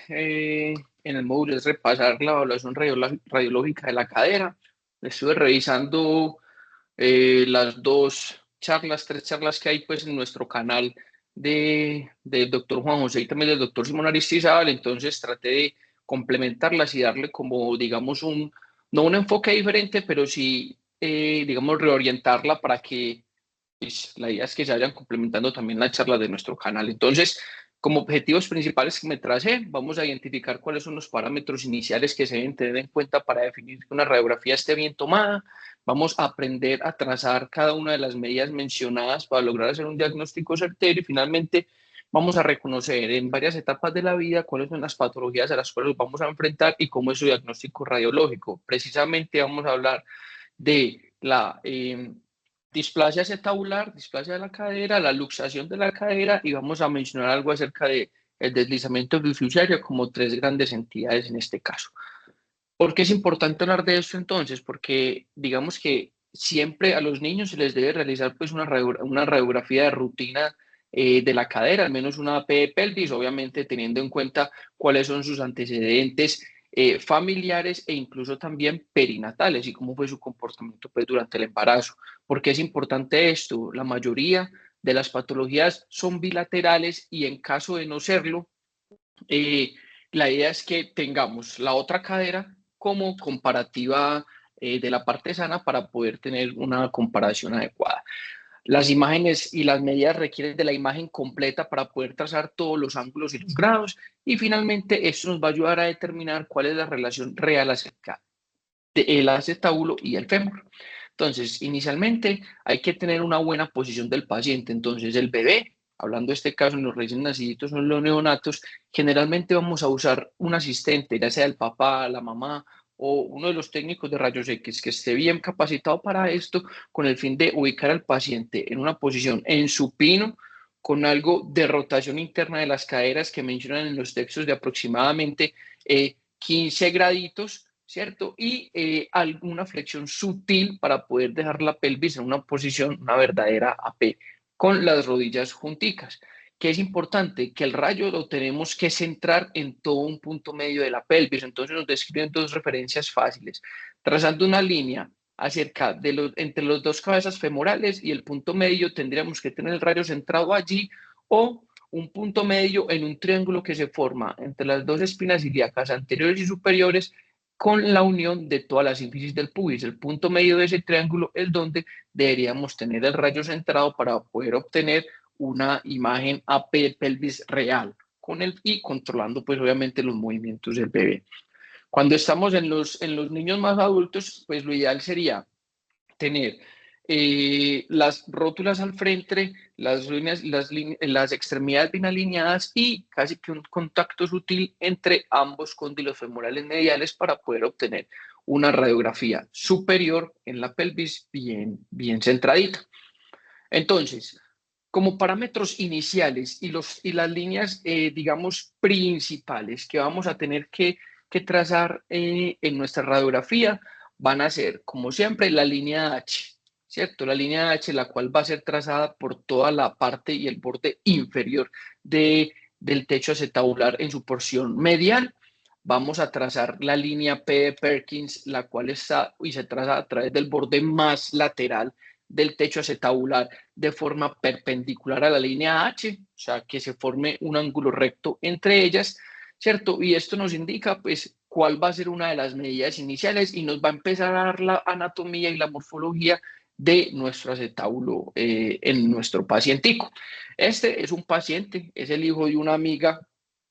En el módulo es repasar la evaluación radiológica de la cadera. Estuve revisando las tres charlas que hay pues en nuestro canal del doctor Juan José y también del doctor Simón Aristizábal. Entonces traté de complementarlas y darle como, digamos, no un enfoque diferente, pero sí, digamos, reorientarla para que pues, la idea es que se vayan complementando también las charlas de nuestro canal. Entonces, como objetivos principales que me tracé, vamos a identificar cuáles son los parámetros iniciales que se deben tener en cuenta para definir que una radiografía esté bien tomada. Vamos a aprender a trazar cada una de las medidas mencionadas para lograr hacer un diagnóstico certero y finalmente vamos a reconocer en varias etapas de la vida cuáles son las patologías a las cuales vamos a enfrentar y cómo es su diagnóstico radiológico. Precisamente vamos a hablar de la displasia acetabular, displasia de la cadera, la luxación de la cadera y vamos a mencionar algo acerca de el deslizamiento fiduciario como tres grandes entidades en este caso. ¿Por qué es importante hablar de esto entonces? Porque digamos que siempre a los niños se les debe realizar pues una radiografía de rutina de la cadera, al menos una AP de pelvis, obviamente teniendo en cuenta cuáles son sus antecedentes familiares e incluso también perinatales y cómo fue su comportamiento pues, durante el embarazo. ¿Por qué es importante esto? La mayoría de las patologías son bilaterales y en caso de no serlo, eh, la idea es que tengamos la otra cadera como comparativa de la parte sana para poder tener una comparación adecuada. Las imágenes y las medidas requieren de la imagen completa para poder trazar todos los ángulos y los grados y finalmente esto nos va a ayudar a determinar cuál es la relación real acerca del acetábulo y el fémur. Entonces, inicialmente hay que tener una buena posición del paciente. Entonces, el bebé, hablando de este caso en los recién nacidos o en los neonatos, generalmente vamos a usar un asistente, ya sea el papá, la mamá o uno de los técnicos de rayos X que esté bien capacitado para esto, con el fin de ubicar al paciente en una posición en supino, con algo de rotación interna de las caderas que mencionan en los textos de aproximadamente 15 graditos, ¿cierto? Y alguna flexión sutil para poder dejar la pelvis en una posición, una verdadera AP, con las rodillas junticas. ¿Qué es importante? Que el rayo lo tenemos que centrar en todo un punto medio de la pelvis. Entonces nos describen dos referencias fáciles. Trazando una línea entre los dos cabezas femorales y el punto medio tendríamos que tener el rayo centrado allí o un punto medio en un triángulo que se forma entre las dos espinas ilíacas anteriores y superiores con la unión de todas las sínfisis del pubis. El punto medio de ese triángulo es donde deberíamos tener el rayo centrado para poder obtener una imagen AP pelvis real y controlando pues obviamente los movimientos del bebé. Cuando estamos en los niños más adultos, pues lo ideal sería tener las rótulas al frente, las extremidades bien alineadas y casi que un contacto sutil entre ambos cóndilos femorales mediales para poder obtener una radiografía superior en la pelvis bien centradita. Entonces, como parámetros iniciales y las líneas, digamos, principales que vamos a tener que trazar en nuestra radiografía van a ser, como siempre, la línea H, ¿cierto? La línea H, la cual va a ser trazada por toda la parte y el borde inferior del techo acetabular en su porción medial. Vamos a trazar la línea P de Perkins, la cual está y se traza a través del borde más lateral del techo acetabular de forma perpendicular a la línea H, o sea, que se forme un ángulo recto entre ellas, ¿cierto? Y esto nos indica, pues, cuál va a ser una de las medidas iniciales y nos va a empezar a dar la anatomía y la morfología de nuestro acetábulo en nuestro pacientico. Este es un paciente, es el hijo de una amiga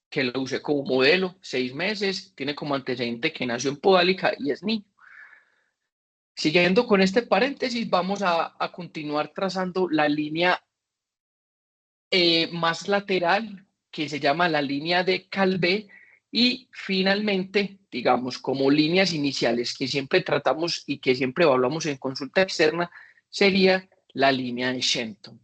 que lo usé como modelo, 6 meses, tiene como antecedente que nació en Podálica y es niño. Siguiendo con este paréntesis, vamos a continuar trazando la línea más lateral, que se llama la línea de Calvé, y finalmente, digamos, como líneas iniciales que siempre tratamos y que siempre evaluamos en consulta externa, sería la línea de Shenton.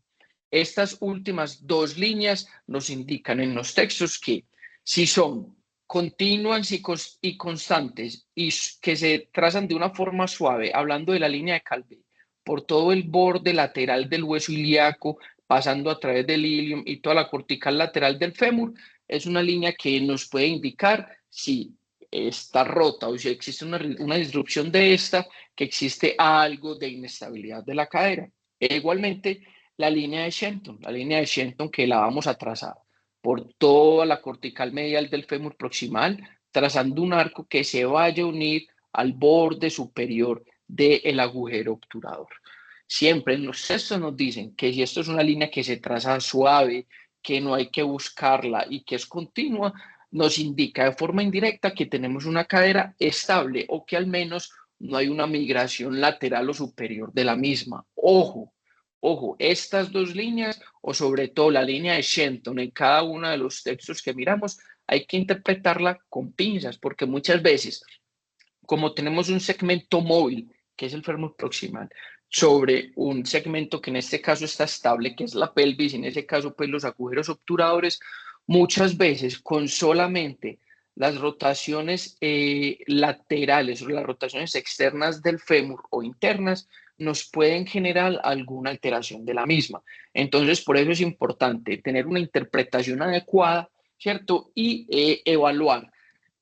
Estas últimas dos líneas nos indican en los textos que si son continuas y constantes y que se trazan de una forma suave, hablando de la línea de Calvé, por todo el borde lateral del hueso ilíaco, pasando a través del ilium y toda la cortical lateral del fémur, es una línea que nos puede indicar si está rota o si existe una disrupción de esta, que existe algo de inestabilidad de la cadera. E igualmente, la línea de Shenton que la vamos a trazar por toda la cortical medial del fémur proximal, trazando un arco que se vaya a unir al borde superior del agujero obturador. Siempre en los textos nos dicen que si esto es una línea que se traza suave, que no hay que buscarla y que es continua, nos indica de forma indirecta que tenemos una cadera estable o que al menos no hay una migración lateral o superior de la misma. Ojo, ojo, estas dos líneas o sobre todo la línea de Shenton en cada uno de los textos que miramos, hay que interpretarla con pinzas porque muchas veces, como tenemos un segmento móvil, que es el fémur proximal, sobre un segmento que en este caso está estable, que es la pelvis, en ese caso pues los agujeros obturadores, muchas veces con solamente las rotaciones laterales o las rotaciones externas del fémur o internas nos pueden generar alguna alteración de la misma. Entonces, por eso es importante tener una interpretación adecuada, ¿cierto? Y evaluar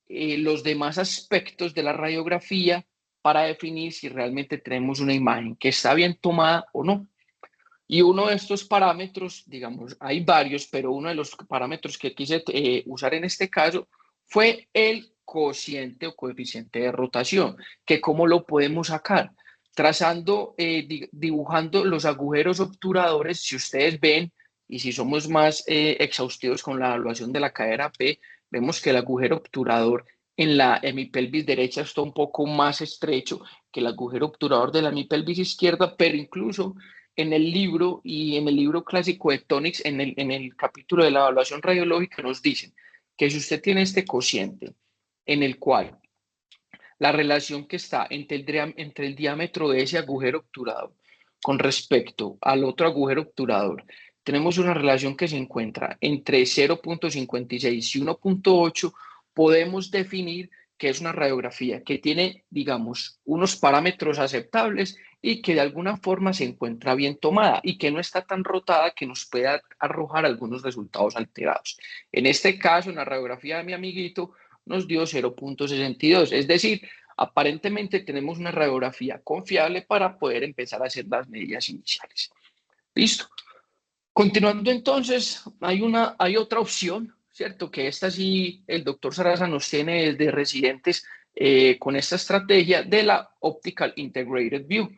los demás aspectos de la radiografía para definir si realmente tenemos una imagen que está bien tomada o no. Y uno de estos parámetros, digamos, hay varios, pero uno de los parámetros que quise usar en este caso fue el cociente o coeficiente de rotación, que cómo lo podemos sacar. Trazando, dibujando los agujeros obturadores, si ustedes ven, y si somos más exhaustivos con la evaluación de la cadera P, vemos que el agujero obturador en la hemipelvis derecha está un poco más estrecho que el agujero obturador de la hemipelvis izquierda, pero incluso en el libro y en el libro clásico de Tonix, en el capítulo de la evaluación radiológica, nos dicen que si usted tiene este cociente en el cual la relación que está entre el diámetro de ese agujero obturador con respecto al otro agujero obturador, tenemos una relación que se encuentra entre 0.56 y 1.8, podemos definir que es una radiografía que tiene, digamos, unos parámetros aceptables y que de alguna forma se encuentra bien tomada y que no está tan rotada que nos pueda arrojar algunos resultados alterados. En este caso, en la radiografía de mi amiguito, nos dio 0.62, es decir, aparentemente tenemos una radiografía confiable para poder empezar a hacer las medidas iniciales. Listo. Continuando entonces, hay otra opción, ¿cierto? Que esta sí, el doctor Sarasa nos tiene desde residentes con esta estrategia de la Optical Integrated View.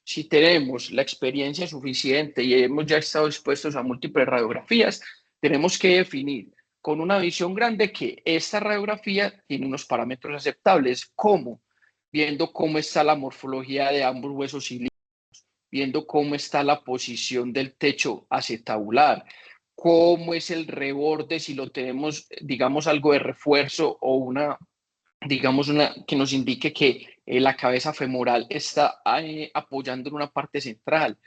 Si tenemos la experiencia suficiente y hemos ya estado expuestos a múltiples radiografías, tenemos que definir con una visión grande que esta radiografía tiene unos parámetros aceptables, como viendo cómo está la morfología de ambos huesos ilíacos, viendo cómo está la posición del techo acetabular, cómo es el reborde, si lo tenemos, digamos, algo de refuerzo o digamos, que nos indique que la cabeza femoral está apoyando en una parte central,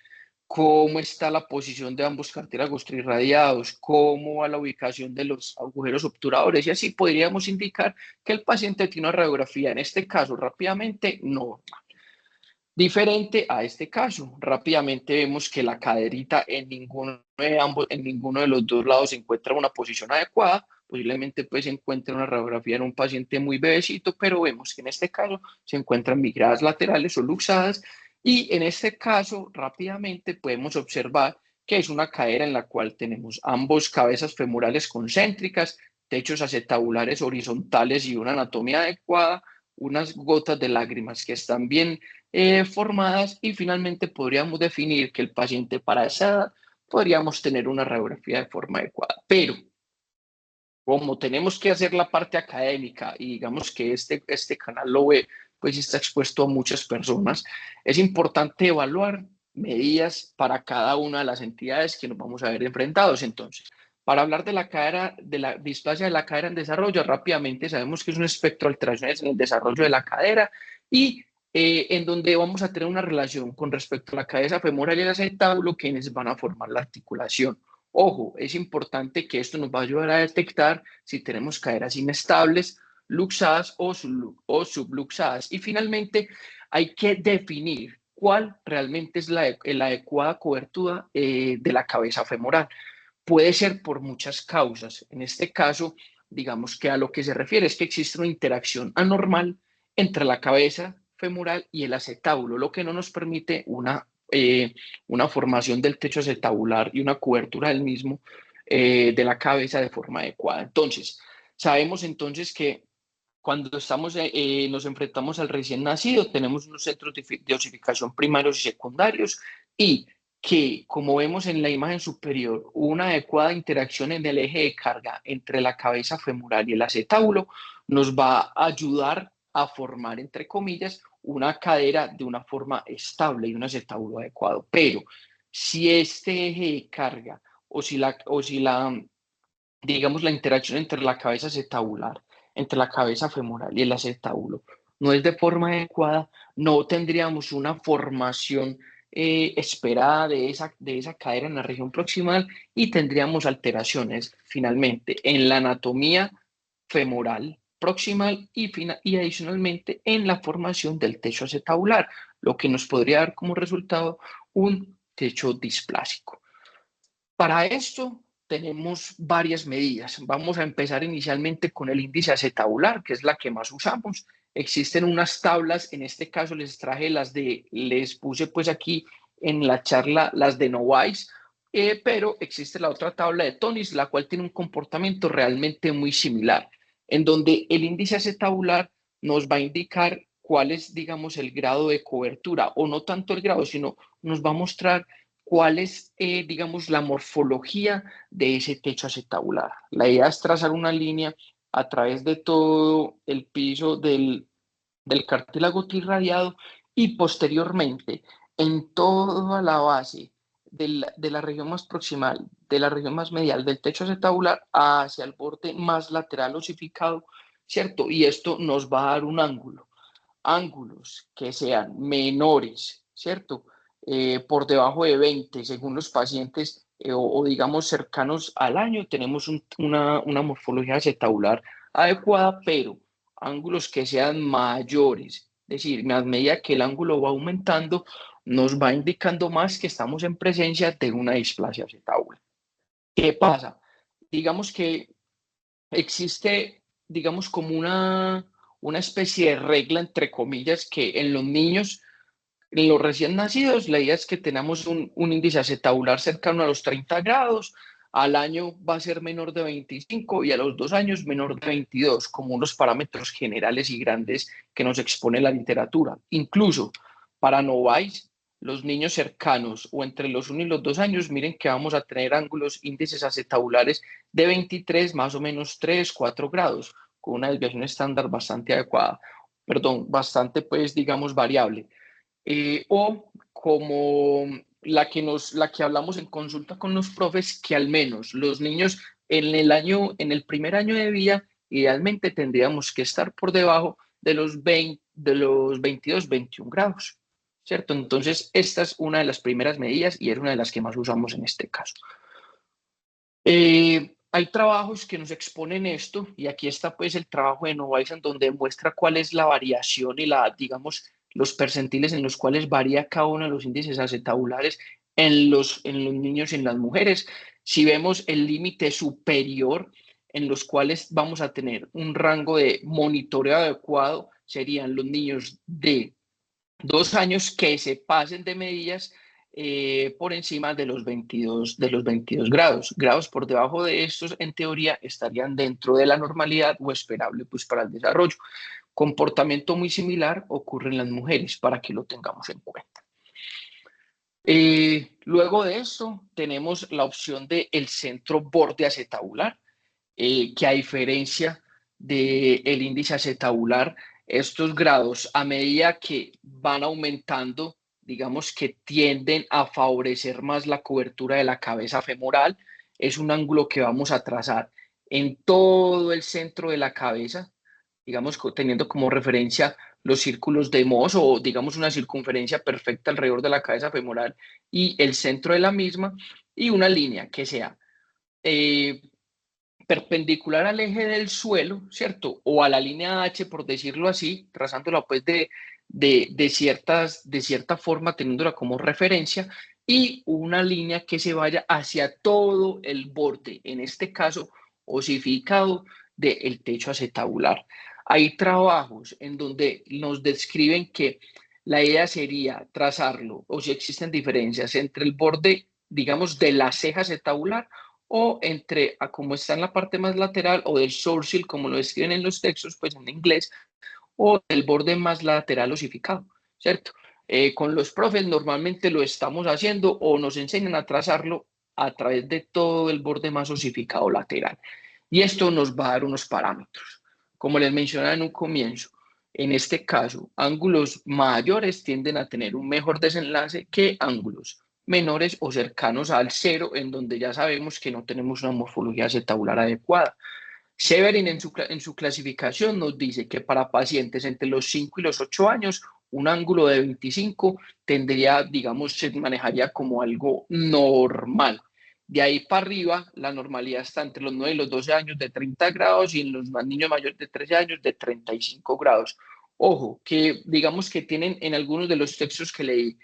cómo está la posición de ambos cartílagos trirradiados, cómo va la ubicación de los agujeros obturadores, y así podríamos indicar que el paciente tiene una radiografía, en este caso, rápidamente normal. Diferente a este caso, rápidamente vemos que la caderita en ninguno de los dos lados se encuentra una posición adecuada, posiblemente pues se encuentre una radiografía en un paciente muy bebecito, pero vemos que en este caso se encuentran migradas laterales o luxadas y en este caso rápidamente podemos observar que es una cadera en la cual tenemos ambos cabezas femorales concéntricas, techos acetabulares horizontales y una anatomía adecuada, unas gotas de lágrimas que están bien formadas y finalmente podríamos definir que el paciente para esa edad podríamos tener una radiografía de forma adecuada. Pero como tenemos que hacer la parte académica y digamos que este canal lo ve, pues está expuesto a muchas personas, es importante evaluar medidas para cada una de las entidades que nos vamos a ver enfrentados. Entonces, para hablar de la cadera, de la displasia de la cadera en desarrollo, rápidamente sabemos que es un espectro de alteraciones en el desarrollo de la cadera y en donde vamos a tener una relación con respecto a la cabeza femoral y el acetábulo, quienes van a formar la articulación. Ojo, es importante que esto nos va a ayudar a detectar si tenemos caderas inestables, luxadas o subluxadas. Y finalmente, hay que definir cuál realmente es la adecuada cobertura de la cabeza femoral. Puede ser por muchas causas. En este caso, digamos que a lo que se refiere es que existe una interacción anormal entre la cabeza femoral y el acetábulo, lo que no nos permite una formación del techo acetabular y una cobertura del mismo de la cabeza de forma adecuada. Entonces, sabemos entonces que cuando nos enfrentamos al recién nacido, tenemos unos centros de osificación primarios y secundarios y que, como vemos en la imagen superior, una adecuada interacción en el eje de carga entre la cabeza femoral y el acetábulo nos va a ayudar a formar, entre comillas, una cadera de una forma estable y un acetábulo adecuado. Pero si este eje de carga digamos, la interacción entre la cabeza acetabular, entre la cabeza femoral y el acetábulo, no es de forma adecuada, no tendríamos una formación esperada de esa cadera en la región proximal y tendríamos alteraciones finalmente en la anatomía femoral proximal y adicionalmente en la formación del techo acetabular, lo que nos podría dar como resultado un techo displásico. Para esto tenemos varias medidas. Vamos a empezar inicialmente con el índice acetabular, que es la que más usamos. Existen unas tablas, en este caso les puse pues aquí en la charla las de Novaes, pero existe la otra tabla de Tonis, la cual tiene un comportamiento realmente muy similar, en donde el índice acetabular nos va a indicar cuál es, digamos, el grado de cobertura, o no tanto el grado, sino nos va a mostrar cuál es, digamos, la morfología de ese techo acetabular. La idea es trazar una línea a través de todo el piso del cartílago irradiado y posteriormente en toda la base de la región más proximal, de la región más medial del techo acetabular hacia el borde más lateral osificado, ¿cierto? Y esto nos va a dar un ángulo. Ángulos que sean menores, ¿cierto? Por debajo de 20, según los pacientes, o digamos cercanos al año, tenemos una morfología acetabular adecuada, pero ángulos que sean mayores, es decir, a medida que el ángulo va aumentando, nos va indicando más que estamos en presencia de una displasia acetabular. ¿Qué pasa? Digamos que existe, digamos, como una especie de regla, entre comillas, que en los niños, en los recién nacidos, la idea es que tenemos un índice acetabular cercano a los 30 grados, al año va a ser menor de 25 y a los 2 años menor de 22, como unos parámetros generales y grandes que nos expone la literatura. Incluso para Novaes, los niños cercanos o entre los 1 y los 2 años, miren que vamos a tener ángulos, índices acetabulares de 23, más o menos 3, 4 grados, con una desviación estándar bastante adecuada, perdón, bastante, pues, digamos, variable. O como la que hablamos en consulta con los profes, que al menos los niños en el primer año de vida, idealmente tendríamos que estar por debajo de los 22, 21 grados, ¿cierto? Entonces, esta es una de las primeras medidas y es una de las que más usamos en este caso. Hay trabajos que nos exponen esto y aquí está pues el trabajo de Novaes en donde muestra cuál es la variación y digamos, los percentiles en los cuales varía cada uno de los índices acetabulares en los niños y en las mujeres. Si vemos el límite superior en los cuales vamos a tener un rango de monitoreo adecuado, serían los niños de 2 años que se pasen de medidas por encima de los 22 grados. Grados por debajo de estos, en teoría, estarían dentro de la normalidad o esperable pues, para el desarrollo. Comportamiento muy similar ocurre en las mujeres, para que lo tengamos en cuenta. Luego de eso, tenemos la opción del centro borde acetabular, que a diferencia del índice acetabular, estos grados a medida que van aumentando, digamos que tienden a favorecer más la cobertura de la cabeza femoral. Es un ángulo que vamos a trazar en todo el centro de la cabeza, digamos, teniendo como referencia los círculos de Mohs o digamos una circunferencia perfecta alrededor de la cabeza femoral y el centro de la misma, y una línea que sea perpendicular al eje del suelo, ¿cierto? O a la línea H, por decirlo así, trazándola pues de cierta forma, teniéndola como referencia, y una línea que se vaya hacia todo el borde, en este caso osificado del techo acetabular. Hay trabajos en donde nos describen que la idea sería trazarlo, o si existen diferencias entre el borde, digamos, de la ceja acetabular o entre, como está en la parte más lateral, o del sourcil, como lo escriben en los textos, pues en inglés, o del borde más lateral osificado, ¿cierto? Con los profes normalmente lo estamos haciendo o nos enseñan a trazarlo a través de todo el borde más osificado lateral. Y esto nos va a dar unos parámetros. Como les mencionaba en un comienzo, en este caso, ángulos mayores tienden a tener un mejor desenlace que ángulos menores o cercanos al cero, en donde ya sabemos que no tenemos una morfología acetabular adecuada. Severin en su clasificación nos dice que para pacientes entre los 5 y los 8 años, un ángulo de 25 tendría, digamos, se manejaría como algo normal. De ahí para arriba, la normalidad está entre los 9 y los 12 años de 30 grados y en los niños mayores de 13 años de 35 grados. Ojo, que digamos que tienen en algunos de los textos que leí,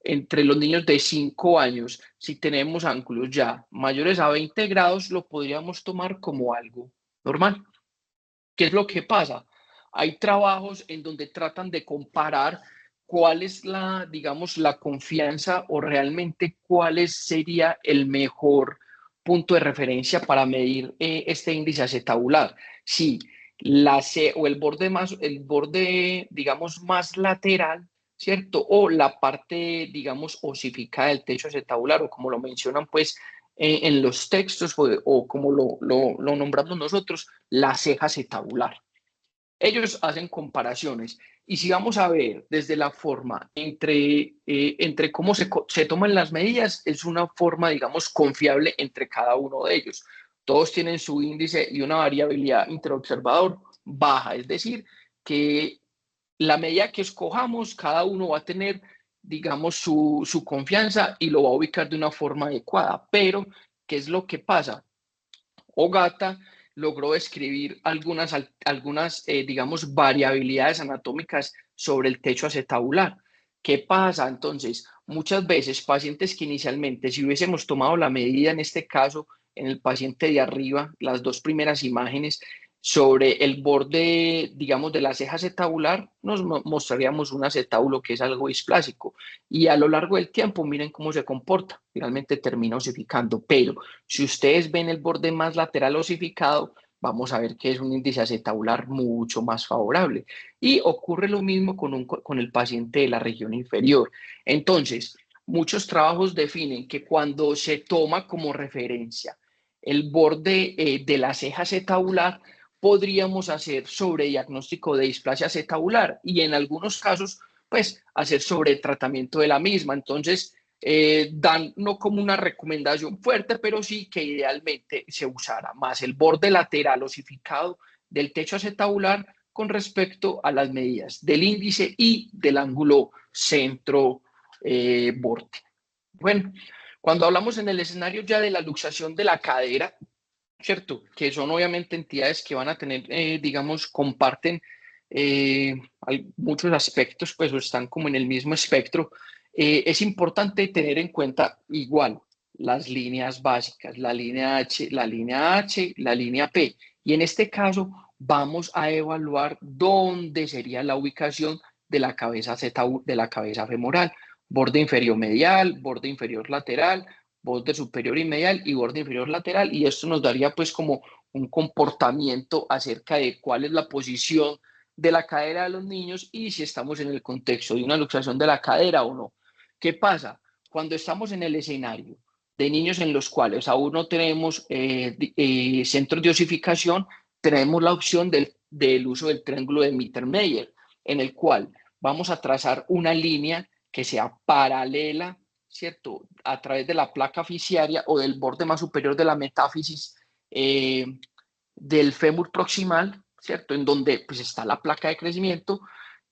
entre los niños de 5 años, si tenemos ángulos ya mayores a 20 grados, lo podríamos tomar como algo normal. ¿Qué es lo que pasa? Hay trabajos en donde tratan de comparar cuál es la, digamos, la confianza o realmente cuál sería el mejor punto de referencia para medir este índice acetabular. Si la C o el borde, digamos, más lateral, ¿cierto? O la parte, digamos, osificada del techo acetabular, o como lo mencionan, pues, en los textos, o como lo nombramos nosotros, la ceja acetabular. Ellos hacen comparaciones y si vamos a ver desde la forma entre cómo se toman las medidas, es una forma, digamos, confiable entre cada uno de ellos. Todos tienen su índice y una variabilidad interobservador baja, es decir, que la medida que escojamos, cada uno va a tener, digamos, su confianza y lo va a ubicar de una forma adecuada. Pero, ¿qué es lo que pasa? Ogata logró describir algunas digamos, variabilidades anatómicas sobre el techo acetabular. ¿Qué pasa? Entonces, muchas veces pacientes que inicialmente, si hubiésemos tomado la medida en este caso, en el paciente de arriba, las dos primeras imágenes, sobre el borde, digamos, de la ceja acetabular, nos mostraríamos un acetábulo que es algo displásico. Y a lo largo del tiempo, miren cómo se comporta. Finalmente termina osificando. Pero si ustedes ven el borde más lateral osificado, vamos a ver que es un índice acetabular mucho más favorable. Y ocurre lo mismo con el paciente de la región inferior. Entonces, muchos trabajos definen que cuando se toma como referencia el borde de la ceja acetabular, podríamos hacer sobrediagnóstico de displasia acetabular y en algunos casos, pues, hacer sobretratamiento de la misma. Entonces, dan no como una recomendación fuerte, pero sí que idealmente se usara más el borde lateral osificado del techo acetabular con respecto a las medidas del índice y del ángulo centro borde. Bueno, cuando hablamos en el escenario ya de la luxación de la cadera, ¿cierto? Que son obviamente entidades que van a tener, digamos, comparten muchos aspectos, pues o están como en el mismo espectro. Es importante tener en cuenta igual las líneas básicas, la línea H, la línea P. Y en este caso vamos a evaluar dónde sería la ubicación de la cabeza de la cabeza femoral. Borde inferior medial, borde inferior lateral, borde superior y medial y borde inferior lateral, y esto nos daría pues como un comportamiento acerca de cuál es la posición de la cadera de los niños y si estamos en el contexto de una luxación de la cadera o no. ¿Qué pasa? Cuando estamos en el escenario de niños en los cuales aún no tenemos centros de osificación, tenemos la opción del uso del triángulo de Mittermeier, en el cual vamos a trazar una línea que sea paralela, ¿cierto? A través de la placa fasciaria o del borde más superior de la metáfisis del fémur proximal, ¿cierto? En donde pues está la placa de crecimiento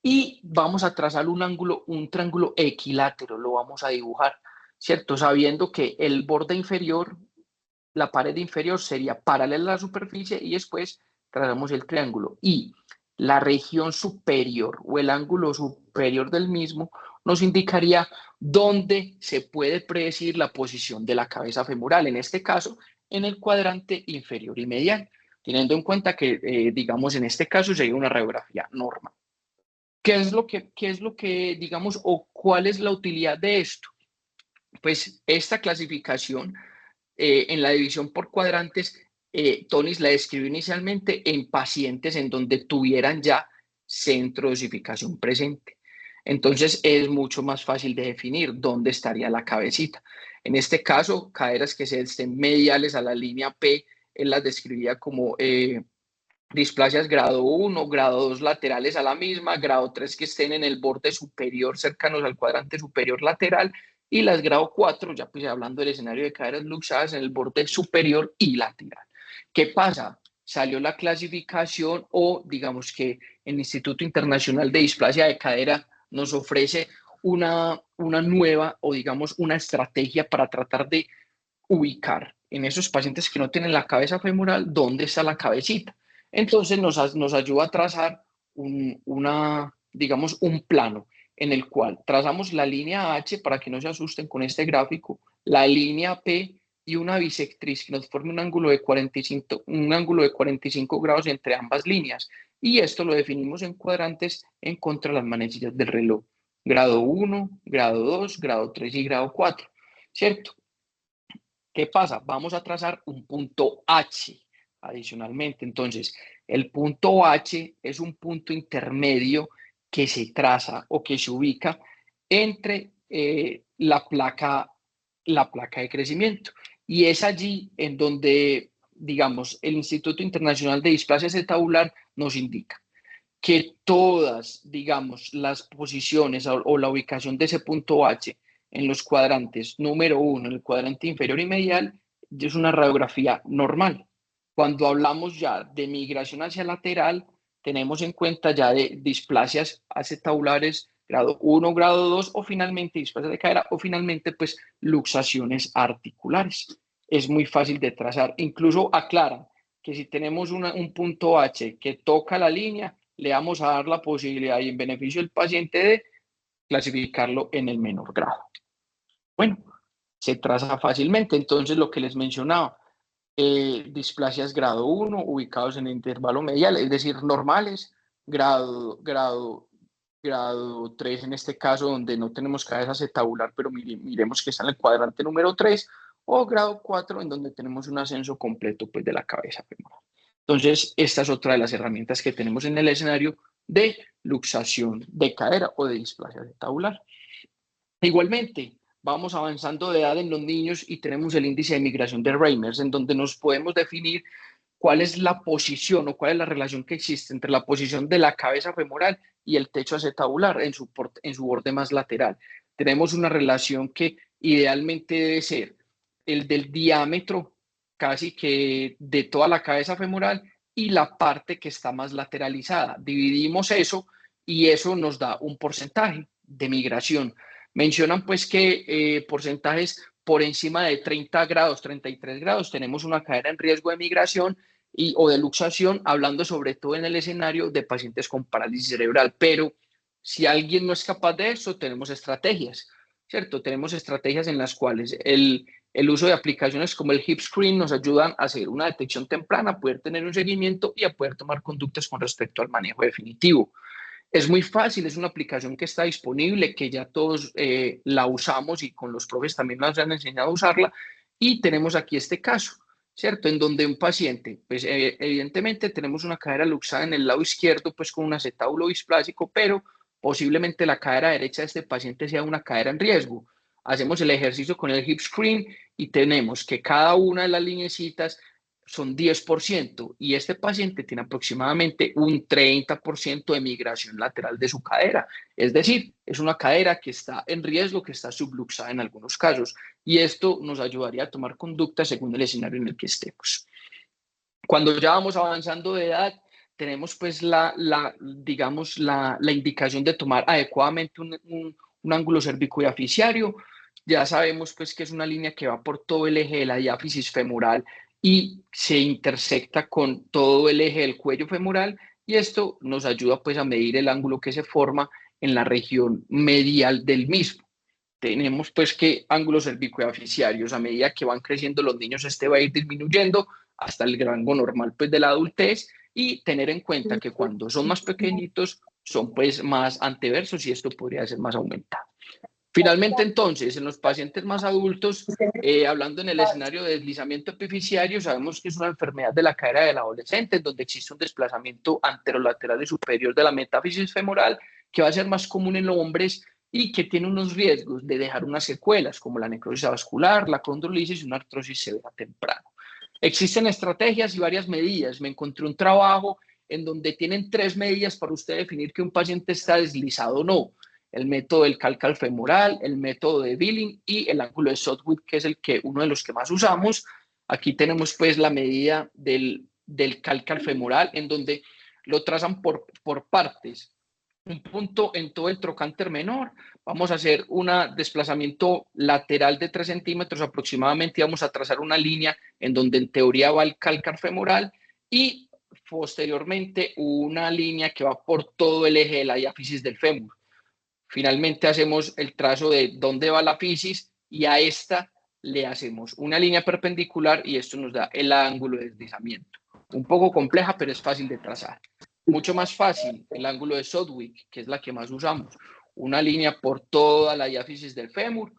y vamos a trazar un triángulo equilátero, lo vamos a dibujar, ¿cierto? Sabiendo que el borde inferior, la pared inferior sería paralela a la superficie y después trazamos el triángulo y la región superior o el ángulo superior del mismo nos indicaría dónde se puede predecir la posición de la cabeza femoral, en este caso, en el cuadrante inferior y medial, teniendo en cuenta que, digamos, en este caso sería una radiografía normal. Qué es lo que, digamos, o cuál es la utilidad de esto? Pues esta clasificación en la división por cuadrantes, Tonis la describió inicialmente en pacientes en donde tuvieran ya centro de osificación presente. Entonces es mucho más fácil de definir dónde estaría la cabecita. En este caso, caderas que se estén mediales a la línea P, él las describía como displasias grado 1, grado 2 laterales a la misma, grado 3 que estén en el borde superior cercanos al cuadrante superior lateral y las grado 4, ya pues hablando del escenario de caderas luxadas en el borde superior y lateral. ¿Qué pasa? Salió la clasificación o digamos que el Instituto Internacional de Displasia de Cadera nos ofrece una nueva o digamos una estrategia para tratar de ubicar en esos pacientes que no tienen la cabeza femoral dónde está la cabecita. Entonces nos ayuda a trazar digamos, un plano en el cual trazamos la línea H para que no se asusten con este gráfico, la línea P y una bisectriz que nos forme un ángulo de 45 grados entre ambas líneas. Y esto lo definimos en cuadrantes en contra de las manecillas del reloj. Grado 1, grado 2, grado 3 y grado 4, ¿cierto? ¿Qué pasa? Vamos a trazar un punto H adicionalmente. Entonces, el punto H es un punto intermedio que se traza o que se ubica entre la placa de crecimiento. Y es allí en donde, digamos, el Instituto Internacional de Displasia Acetabular nos indica que todas, digamos, las posiciones o la ubicación de ese punto H en los cuadrantes número 1, en el cuadrante inferior y medial, es una radiografía normal. Cuando hablamos ya de migración hacia lateral, tenemos en cuenta ya de displasias acetabulares grado 1, grado 2 o finalmente displasias de cadera o finalmente pues luxaciones articulares. Es muy fácil de trazar. Incluso aclara que si tenemos un punto H que toca la línea, le vamos a dar la posibilidad y en beneficio del paciente de clasificarlo en el menor grado. Bueno, se traza fácilmente. Entonces, lo que les mencionaba, displasias grado 1 ubicados en el intervalo medial, es decir, normales, grado 3 en este caso, donde no tenemos cabeza acetabular, pero miremos que está en el cuadrante número 3, o grado 4, en donde tenemos un ascenso completo pues, de la cabeza femoral. Entonces, esta es otra de las herramientas que tenemos en el escenario de luxación de cadera o de displasia acetabular. Igualmente, vamos avanzando de edad en los niños y tenemos el índice de migración de Reimers, en donde nos podemos definir cuál es la posición o cuál es la relación que existe entre la posición de la cabeza femoral y el techo acetabular en su borde más lateral. Tenemos una relación que idealmente debe ser el del diámetro casi que de toda la cabeza femoral y la parte que está más lateralizada. Dividimos eso y eso nos da un porcentaje de migración. Mencionan pues que porcentajes por encima de 30 grados, 33 grados, tenemos una cadera en riesgo de migración o de luxación, hablando sobre todo en el escenario de pacientes con parálisis cerebral. Pero si alguien no es capaz de eso, tenemos estrategias, ¿cierto? Tenemos estrategias en las cuales el uso de aplicaciones como el Hip Screen nos ayudan a hacer una detección temprana, a poder tener un seguimiento y a poder tomar conductas con respecto al manejo definitivo. Es muy fácil, es una aplicación que está disponible, que ya todos la usamos y con los profes también nos han enseñado a usarla. Y tenemos aquí este caso, ¿cierto? En donde un paciente, pues evidentemente tenemos una cadera luxada en el lado izquierdo, pues con un acetábulo bisplásico, pero posiblemente la cadera derecha de este paciente sea una cadera en riesgo. Hacemos el ejercicio con el Hip Screen y tenemos que cada una de las lineecitas son 10% y este paciente tiene aproximadamente un 30% de migración lateral de su cadera. Es decir, es una cadera que está en riesgo, que está subluxada en algunos casos y esto nos ayudaría a tomar conducta según el escenario en el que estemos. Cuando ya vamos avanzando de edad, tenemos pues digamos, la indicación de tomar adecuadamente un ángulo cervicoiaficiario. Ya sabemos pues que es una línea que va por todo el eje de la diáfisis femoral y se intersecta con todo el eje del cuello femoral y esto nos ayuda pues a medir el ángulo que se forma en la región medial del mismo. Tenemos pues que ángulos cervicoeaficiarios, a medida que van creciendo los niños, este va a ir disminuyendo hasta el rango normal pues de la adultez, y tener en cuenta que cuando son más pequeñitos son pues más anteversos y esto podría ser más aumentado. Finalmente, entonces, en los pacientes más adultos, hablando en el escenario de deslizamiento epifisiario, sabemos que es una enfermedad de la cadera del adolescente, donde existe un desplazamiento anterolateral y superior de la metáfisis femoral, que va a ser más común en los hombres y que tiene unos riesgos de dejar unas secuelas, como la necrosis vascular, la condrolisis y una artrosis severa temprana. Existen estrategias y varias medidas. Me encontré un trabajo en donde tienen 3 medidas para usted definir que un paciente está deslizado o no: el método del cálcal femoral, el método de Billing y el ángulo de Southwick, que es uno de los que más usamos. Aquí tenemos pues la medida del cálcal femoral, en donde lo trazan por partes. Un punto en todo el trocánter menor. Vamos a hacer un desplazamiento lateral de 3 centímetros aproximadamente, y vamos a trazar una línea en donde en teoría va el cálcar femoral, y posteriormente una línea que va por todo el eje de la diáfisis del fémur. Finalmente hacemos el trazo de dónde va la fisis y a esta le hacemos una línea perpendicular, y esto nos da el ángulo de deslizamiento. Un poco compleja, pero es fácil de trazar. Mucho más fácil, el ángulo de Southwick, que es la que más usamos. Una línea por toda la diáfisis del fémur,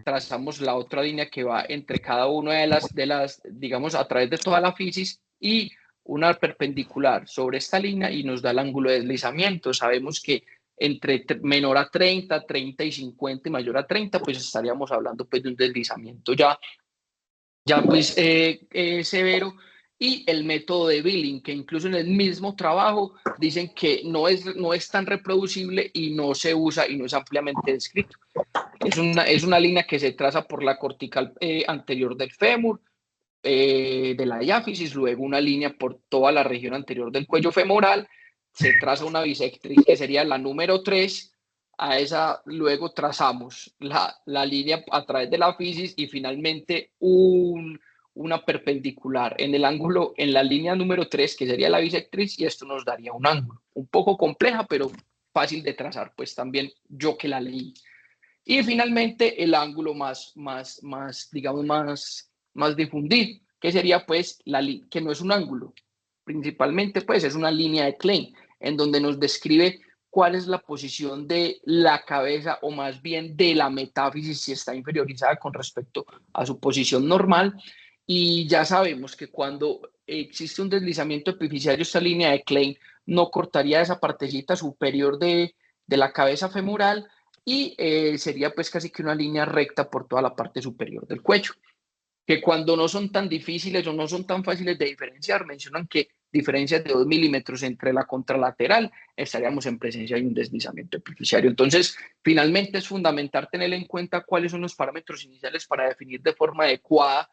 trazamos la otra línea que va entre cada una de las, digamos, a través de toda la fisis, y una perpendicular sobre esta línea, y nos da el ángulo de deslizamiento. Sabemos que entre menor a 30, 30 y 50 y mayor a 30, pues estaríamos hablando pues de un deslizamiento ya pues severo. Y el método de Billing, que incluso en el mismo trabajo dicen que no es tan reproducible y no se usa y no es ampliamente descrito. Es una línea que se traza por la cortical anterior del fémur, de la diáfisis, luego una línea por toda la región anterior del cuello femoral, se traza una bisectriz que sería la número 3, a esa luego trazamos la línea a través de la fisis, y finalmente una perpendicular en el ángulo, en la línea número 3, que sería la bisectriz, y esto nos daría un ángulo. Un poco compleja, pero fácil de trazar, pues también yo que la leí. Y finalmente el ángulo digamos, más difundido, que sería pues que no es un ángulo, principalmente pues es una línea de Klein, en donde nos describe cuál es la posición de la cabeza, o más bien de la metáfisis, si está inferiorizada con respecto a su posición normal. Y ya sabemos que cuando existe un deslizamiento epifisiario, esta línea de Klein no cortaría esa partecita superior de la cabeza femoral, y sería pues casi que una línea recta por toda la parte superior del cuello. Que cuando no son tan difíciles o no son tan fáciles de diferenciar, mencionan que diferencias de 2 milímetros entre la contralateral, estaríamos en presencia de un deslizamiento epifisiario. Entonces, finalmente es fundamental tener en cuenta cuáles son los parámetros iniciales para definir de forma adecuada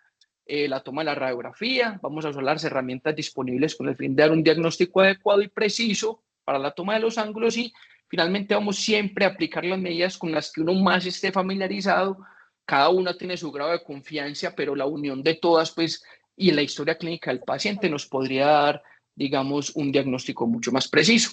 la toma de la radiografía. Vamos a usar las herramientas disponibles con el fin de dar un diagnóstico adecuado y preciso para la toma de los ángulos, y finalmente vamos siempre a aplicar las medidas con las que uno más esté familiarizado. Cada una tiene su grado de confianza, pero la unión de todas, pues, y la historia clínica del paciente nos podría dar, digamos, un diagnóstico mucho más preciso.